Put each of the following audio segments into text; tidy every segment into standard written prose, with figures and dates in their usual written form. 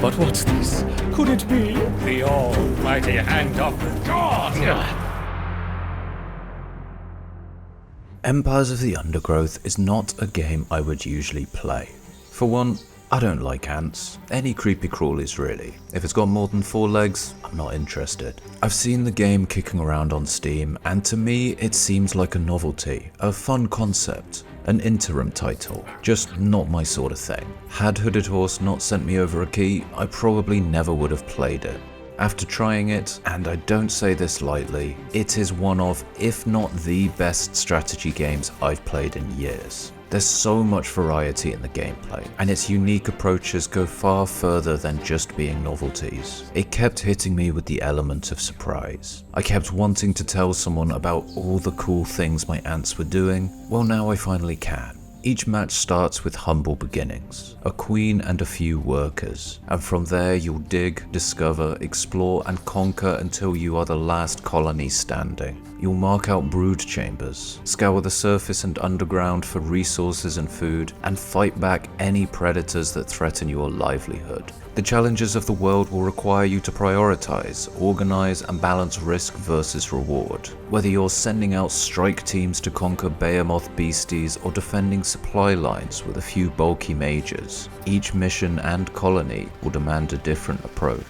But what's this? Could it be the almighty hand of God? Empires of the Undergrowth is not a game I would usually play. For one, I don't like ants. Any creepy crawlies really. If it's got more than 4 legs, I'm not interested. I've seen the game kicking around on Steam, and to me it seems like a novelty, a fun concept, an interim title, just not my sort of thing. Had Hooded Horse not sent me over a key, I probably never would have played it. After trying it, and I don't say this lightly, it is one of, if not the best strategy games I've played in years. There's so much variety in the gameplay, and its unique approaches go far further than just being novelties. It kept hitting me with the element of surprise. I kept wanting to tell someone about all the cool things my ants were doing. Well, now I finally can. Each match starts with humble beginnings, a queen and a few workers, and from there you'll dig, discover, explore and conquer until you are the last colony standing. You'll mark out brood chambers, scour the surface and underground for resources and food, and fight back any predators that threaten your livelihood. The challenges of the world will require you to prioritize, organize, and balance risk versus reward. Whether you're sending out strike teams to conquer behemoth beasties or defending supply lines with a few bulky mages, each mission and colony will demand a different approach.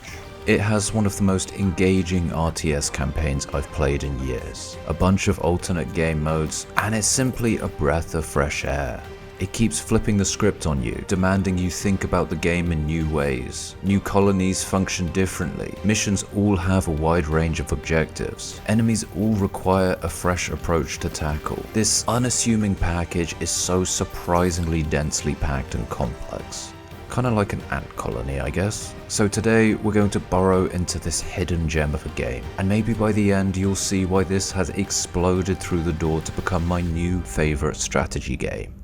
It has one of the most engaging RTS campaigns I've played in years, a bunch of alternate game modes, and it's simply a breath of fresh air. It keeps flipping the script on you, demanding you think about the game in new ways. New colonies function differently, missions all have a wide range of objectives, enemies all require a fresh approach to tackle. This unassuming package is so surprisingly densely packed and complex. Kinda like an ant colony, I guess. So today we're going to burrow into this hidden gem of a game, and maybe by the end you'll see why this has exploded through the door to become my new favourite strategy game.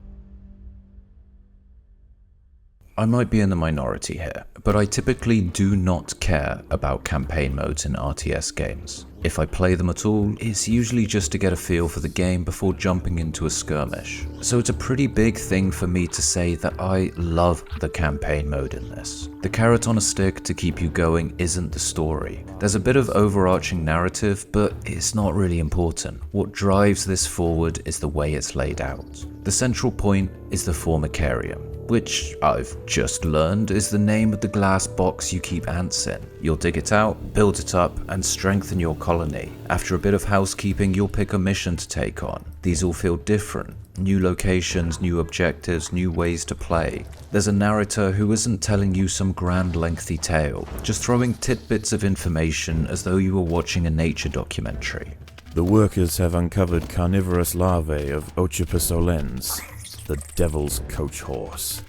I might be in the minority here, but I typically do not care about campaign modes in RTS games. If I play them at all, it's usually just to get a feel for the game before jumping into a skirmish. So it's a pretty big thing for me to say that I love the campaign mode in this. The carrot on a stick to keep you going isn't the story. There's a bit of overarching narrative, but it's not really important. What drives this forward is the way it's laid out. The central point is the Formicarium, which I've just learned is the name of the glass box you keep ants in. You'll dig it out, build it up, and strengthen your colony. After a bit of housekeeping, you'll pick a mission to take on. These all feel different. New locations, new objectives, new ways to play. There's a narrator who isn't telling you some grand lengthy tale, just throwing tidbits of information as though you were watching a nature documentary. The workers have uncovered carnivorous larvae of Ocypus olens, the devil's coach horse.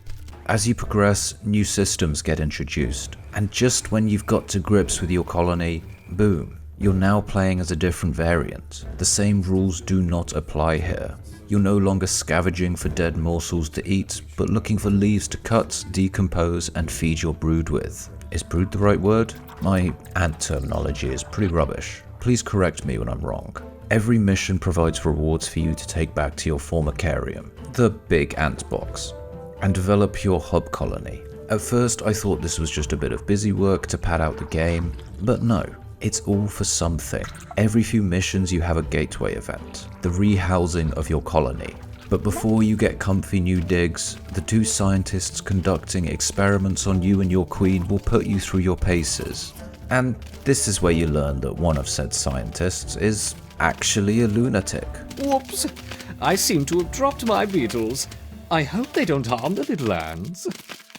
As you progress, new systems get introduced, and just when you've got to grips with your colony, boom, you're now playing as a different variant. The same rules do not apply here. You're no longer scavenging for dead morsels to eat, but looking for leaves to cut, decompose, and feed your brood with. Is brood the right word? My ant terminology is pretty rubbish. Please correct me when I'm wrong. Every mission provides rewards for you to take back to your Formicarium, the big ant box, and develop your hub colony. At first I thought this was just a bit of busy work to pad out the game, but no, it's all for something. Every few missions you have a gateway event, the rehousing of your colony. But before you get comfy new digs, the 2 scientists conducting experiments on you and your queen will put you through your paces. And this is where you learn that one of said scientists is actually a lunatic. Whoops! I seem to have dropped my beetles. I hope they don't harm the little ants.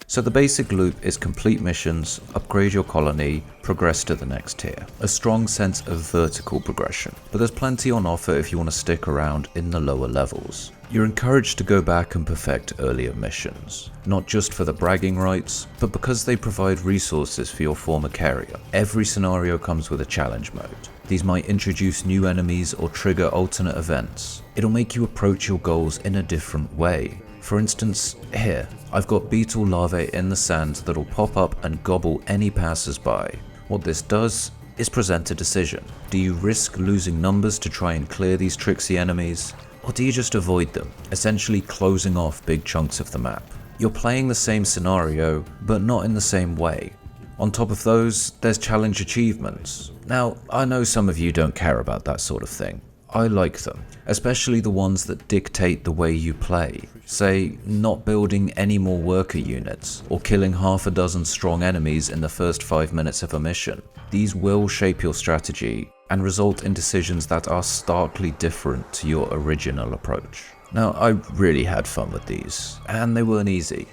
So the basic loop is complete missions, upgrade your colony, progress to the next tier. A strong sense of vertical progression, but there's plenty on offer if you want to stick around in the lower levels. You're encouraged to go back and perfect earlier missions, not just for the bragging rights, but because they provide resources for your Formicarium. Every scenario comes with a challenge mode. These might introduce new enemies or trigger alternate events. It'll make you approach your goals in a different way. For instance, here, I've got beetle larvae in the sand that'll pop up and gobble any passers-by. What this does is present a decision. Do you risk losing numbers to try and clear these tricksy enemies? Or do you just avoid them, essentially closing off big chunks of the map? You're playing the same scenario, but not in the same way. On top of those, there's challenge achievements. Now, I know some of you don't care about that sort of thing. I like them, especially the ones that dictate the way you play. Say, not building any more worker units, or killing half a dozen strong enemies in the first 5 minutes of a mission. These will shape your strategy and result in decisions that are starkly different to your original approach. Now, I really had fun with these, and they weren't easy.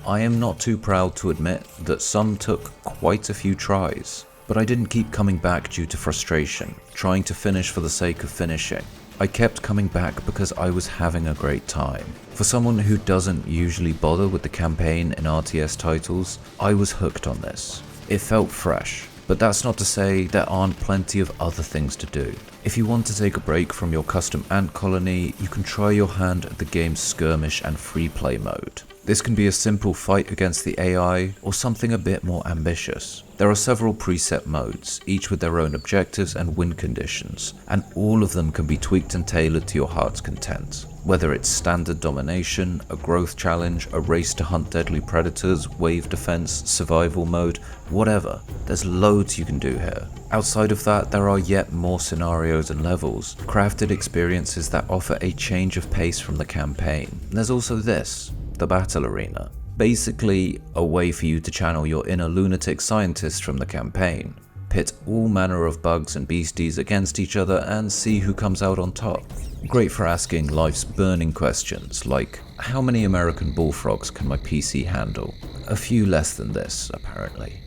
I am not too proud to admit that some took quite a few tries, but I didn't keep coming back due to frustration, trying to finish for the sake of finishing. I kept coming back because I was having a great time. For someone who doesn't usually bother with the campaign in RTS titles, I was hooked on this. It felt fresh, but that's not to say there aren't plenty of other things to do. If you want to take a break from your custom ant colony, you can try your hand at the game's skirmish and free play mode. This can be a simple fight against the AI, or something a bit more ambitious. There are several preset modes, each with their own objectives and win conditions, and all of them can be tweaked and tailored to your heart's content. Whether it's standard domination, a growth challenge, a race to hunt deadly predators, wave defense, survival mode, whatever, there's loads you can do here. Outside of that, there are yet more scenarios and levels, crafted experiences that offer a change of pace from the campaign. And there's also this, the battle arena. Basically, a way for you to channel your inner lunatic scientist from the campaign, pit all manner of bugs and beasties against each other and see who comes out on top. Great for asking life's burning questions like, how many American bullfrogs can my PC handle? A few less than this, apparently.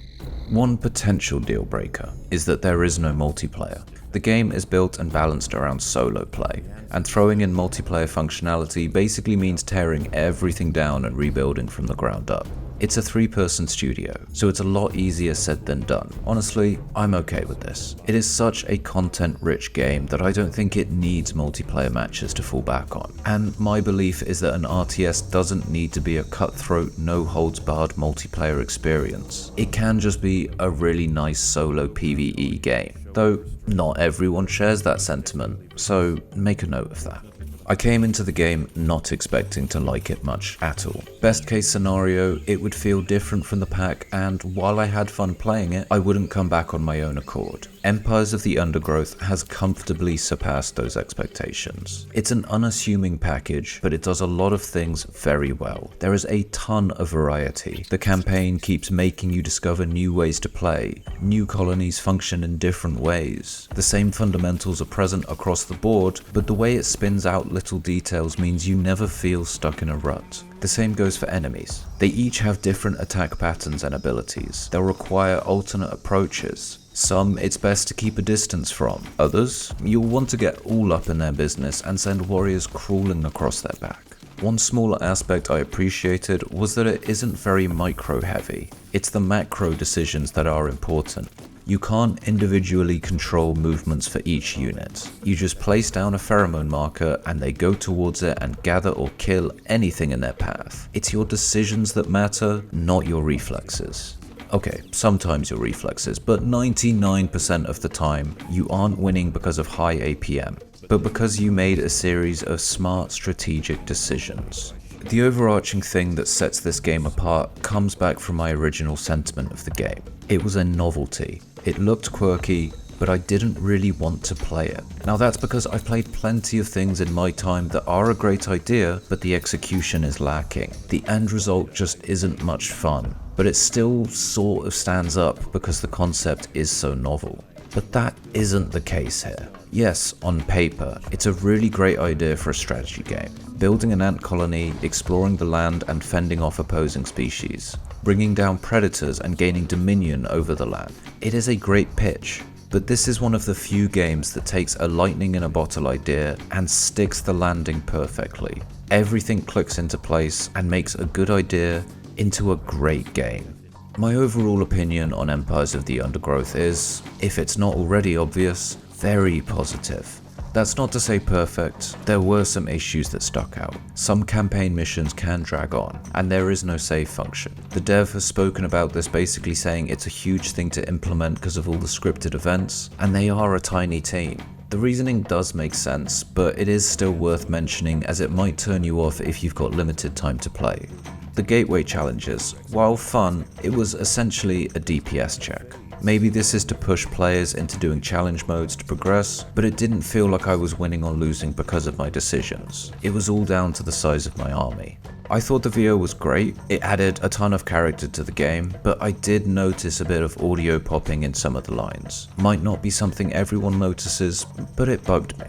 One potential deal breaker is that there is no multiplayer. The game is built and balanced around solo play, and throwing in multiplayer functionality basically means tearing everything down and rebuilding from the ground up. It's a 3-person studio, so it's a lot easier said than done. Honestly, I'm okay with this. It is such a content-rich game that I don't think it needs multiplayer matches to fall back on. And my belief is that an RTS doesn't need to be a cutthroat, no-holds-barred multiplayer experience. It can just be a really nice solo PvE game. Though, not everyone shares that sentiment, so make a note of that. I came into the game not expecting to like it much at all. Best case scenario, it would feel different from the pack, and while I had fun playing it, I wouldn't come back on my own accord. Empires of the Undergrowth has comfortably surpassed those expectations. It's an unassuming package, but it does a lot of things very well. There is a ton of variety. The campaign keeps making you discover new ways to play. New colonies function in different ways. The same fundamentals are present across the board, but the way it spins out little details means you never feel stuck in a rut. The same goes for enemies. They each have different attack patterns and abilities. They'll require alternate approaches. Some it's best to keep a distance from. Others, you'll want to get all up in their business and send warriors crawling across their back. One smaller aspect I appreciated was that it isn't very micro heavy. It's the macro decisions that are important. You can't individually control movements for each unit. You just place down a pheromone marker and they go towards it and gather or kill anything in their path. It's your decisions that matter, not your reflexes. Okay, sometimes your reflexes, but 99% of the time, you aren't winning because of high APM, but because you made a series of smart strategic decisions. The overarching thing that sets this game apart comes back from my original sentiment of the game. It was a novelty. It looked quirky, but I didn't really want to play it. Now that's because I've played plenty of things in my time that are a great idea, but the execution is lacking. The end result just isn't much fun, but it still sort of stands up because the concept is so novel. But that isn't the case here. Yes, on paper, it's a really great idea for a strategy game. Building an ant colony, exploring the land and fending off opposing species. Bringing down predators and gaining dominion over the land. It is a great pitch, but this is one of the few games that takes a lightning in a bottle idea and sticks the landing perfectly. Everything clicks into place and makes a good idea into a great game. My overall opinion on Empires of the Undergrowth is, if it's not already obvious, very positive. That's not to say perfect, there were some issues that stuck out. Some campaign missions can drag on, and there is no save function. The dev has spoken about this, basically saying it's a huge thing to implement because of all the scripted events, and they are a tiny team. The reasoning does make sense, but it is still worth mentioning as it might turn you off if you've got limited time to play. The gateway challenges, while fun, it was essentially a DPS check. Maybe this is to push players into doing challenge modes to progress, but it didn't feel like I was winning or losing because of my decisions. It was all down to the size of my army. I thought the VO was great, it added a ton of character to the game, but I did notice a bit of audio popping in some of the lines. Might not be something everyone notices, but it bugged me.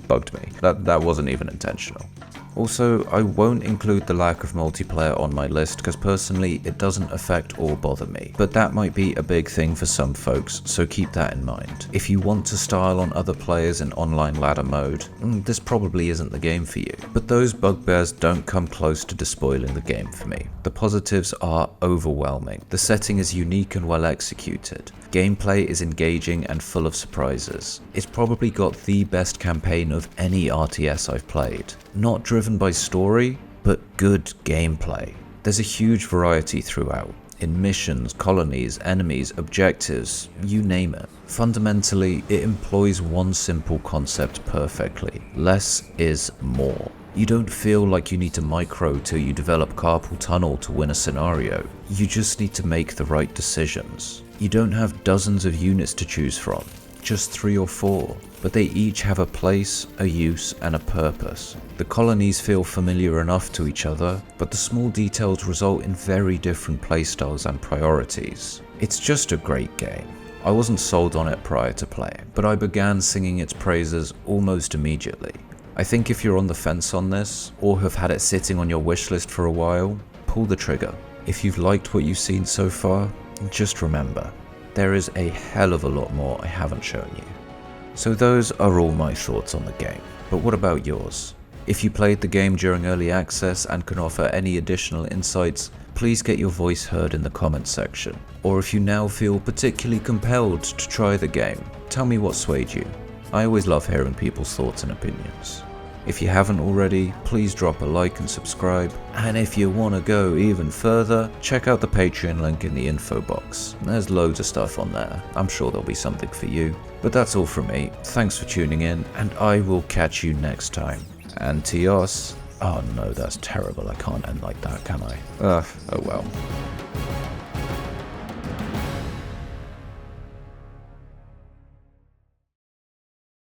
Bugged me. That wasn't even intentional. Also, I won't include the lack of multiplayer on my list because personally it doesn't affect or bother me, but that might be a big thing for some folks, so keep that in mind. If you want to style on other players in online ladder mode, this probably isn't the game for you. But those bugbears don't come close to despoiling the game for me. The positives are overwhelming. The setting is unique and well executed. Gameplay is engaging and full of surprises. It's probably got the best campaign of any RTS I've played. Not driven by story, but good gameplay. There's a huge variety throughout, in missions, colonies, enemies, objectives, you name it. Fundamentally, it employs one simple concept perfectly. Less is more. You don't feel like you need to micro till you develop carpal tunnel to win a scenario. You just need to make the right decisions. You don't have dozens of units to choose from, just 3 or 4, but they each have a place, a use, and a purpose. The colonies feel familiar enough to each other, but the small details result in very different playstyles and priorities. It's just a great game. I wasn't sold on it prior to play, but I began singing its praises almost immediately. I think if you're on the fence on this, or have had it sitting on your wishlist for a while, pull the trigger. If you've liked what you've seen so far, just remember, there is a hell of a lot more I haven't shown you. So those are all my thoughts on the game, but what about yours? If you played the game during early access and can offer any additional insights, please get your voice heard in the comments section. Or if you now feel particularly compelled to try the game, tell me what swayed you. I always love hearing people's thoughts and opinions. If you haven't already, please drop a like and subscribe. And if you want to go even further, check out the Patreon link in the info box. There's loads of stuff on there. I'm sure there'll be something for you. But that's all from me. Thanks for tuning in, and I will catch you next time. And Tios. Oh no, that's terrible. I can't end like that, can I? Oh well.